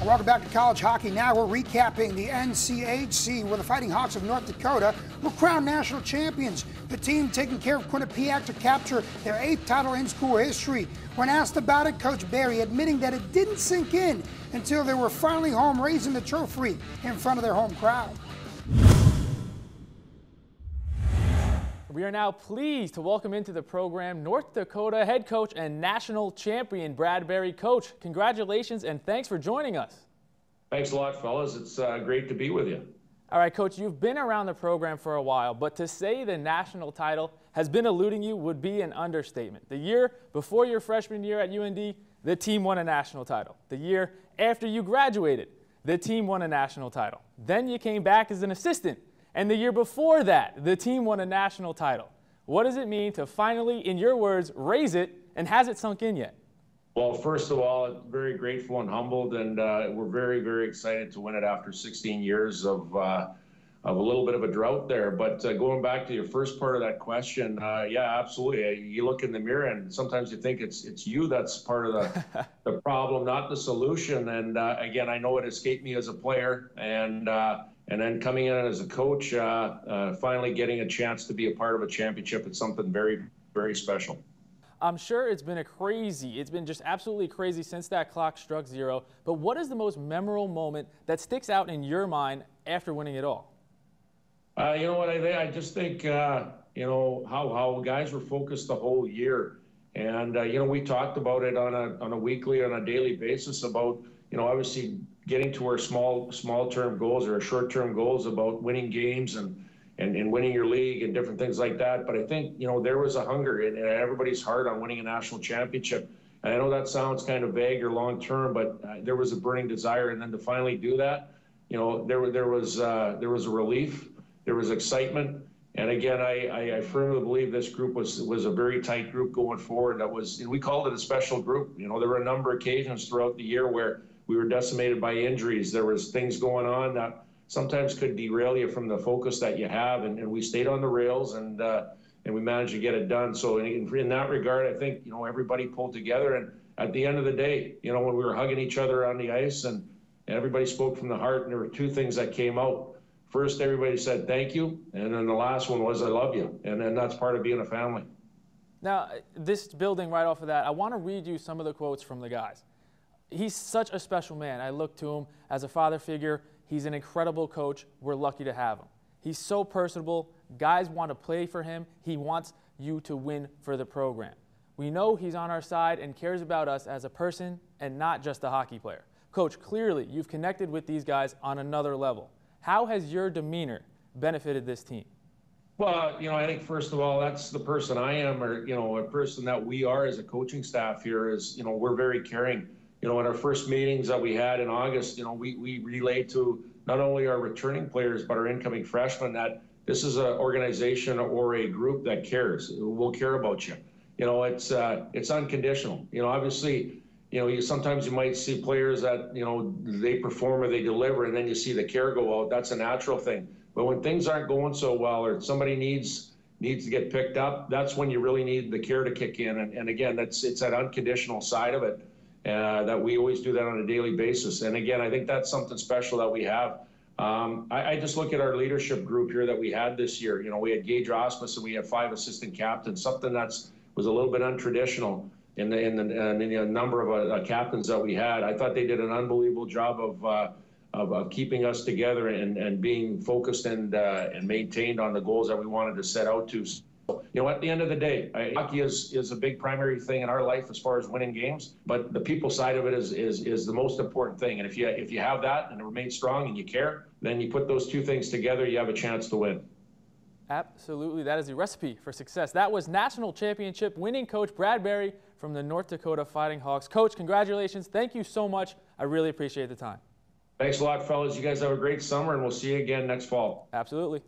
Welcome back to college hockey. Now we're recapping the NCHC, where the Fighting Hawks of North Dakota were crowned national champions. The team taking care of Quinnipiac to capture their 8th title in school history. When asked about it, Coach Barry admitting that it didn't sink in until they were finally home raising the trophy in front of their home crowd. We are now pleased to welcome into the program North Dakota head coach and national champion Brad Barry. Coach, congratulations and thanks for joining us. Thanks a lot, fellas. It's great to be with you. All right, Coach, you've been around the program for a while, but to say the national title has been eluding you would be an understatement. The year before your freshman year at UND, the team won a national title. The year after you graduated, the team won a national title. Then you came back as an assistant. And the year before that, the team won a national title. What does it mean to finally, in your words, raise it, and has it sunk in yet? Well, first of all, very grateful and humbled, and we're very, very excited to win it after 16 years of a little bit of a drought there. But going back to your first part of that question, yeah, absolutely. You look in the mirror, and sometimes you think it's you that's part of the problem, not the solution. And again, I know it escaped me as a player, and then coming in as a coach, finally getting a chance to be a part of a championship, it's something very, very special. I'm sure it's been just absolutely crazy since that clock struck zero. But what is the most memorable moment that sticks out in your mind after winning it all? You know what, I just think, you know, how guys were focused the whole year. And, you know, we talked about it on a weekly, on a daily basis about, you know, obviously getting to our small-term goals or our short-term goals about winning games and winning your league and different things like that. But I think, you know, there was a hunger in everybody's heart on winning a national championship. And I know that sounds kind of vague or long-term, but there was a burning desire. And then to finally do that, you know, there was a relief, there was excitement. And again, I firmly believe this group was a very tight group going forward. We called it a special group. You know, there were a number of occasions throughout the year where we were decimated by injuries. There was things going on that sometimes could derail you from the focus that you have, and we stayed on the rails, and we managed to get it done. So in that regard, I think, you know, everybody pulled together, and at the end of the day, you know, when we were hugging each other on the ice and everybody spoke from the heart, and there were two things that came out. First, everybody said thank you, and then the last one was I love you, and then that's part of being a family. Now, this building right off of that, I want to read you some of the quotes from the guys. He's such a special man. I look to him as a father figure. He's an incredible coach. We're lucky to have him. He's so personable. Guys want to play for him. He wants you to win for the program. We know he's on our side and cares about us as a person and not just a hockey player. Coach, clearly you've connected with these guys on another level. How has your demeanor benefited this team? Well, you know, I think first of all, that's the person I am, or, you know, a person that we are as a coaching staff here is, you know, we're very caring. You know, in our first meetings that we had in August, you know, we relayed to not only our returning players, but our incoming freshmen that this is an organization or a group that cares, will care about you. You know, it's unconditional. You know, obviously, you know, sometimes you might see players that, you know, they perform or they deliver, and then you see the care go out. That's a natural thing. But when things aren't going so well, or somebody needs to get picked up, that's when you really need the care to kick in. And again, it's that unconditional side of it. That we always do that on a daily basis. And again, I think that's something special that we have. I just look at our leadership group here that we had this year. You know, we had Gage Osmus and we had 5 assistant captains, something was a little bit untraditional in the number of captains that we had. I thought they did an unbelievable job of keeping us together and being focused and maintained on the goals that we wanted to set out to. You know, at the end of the day, hockey is a big primary thing in our life as far as winning games, but the people side of it is the most important thing. And if you have that and remain strong and you care, then you put those two things together, you have a chance to win. Absolutely. That is the recipe for success. That was national championship winning coach Brad Barry from the North Dakota Fighting Hawks. Coach, congratulations. Thank you so much. I really appreciate the time. Thanks a lot, fellas. You guys have a great summer, and we'll see you again next fall. Absolutely.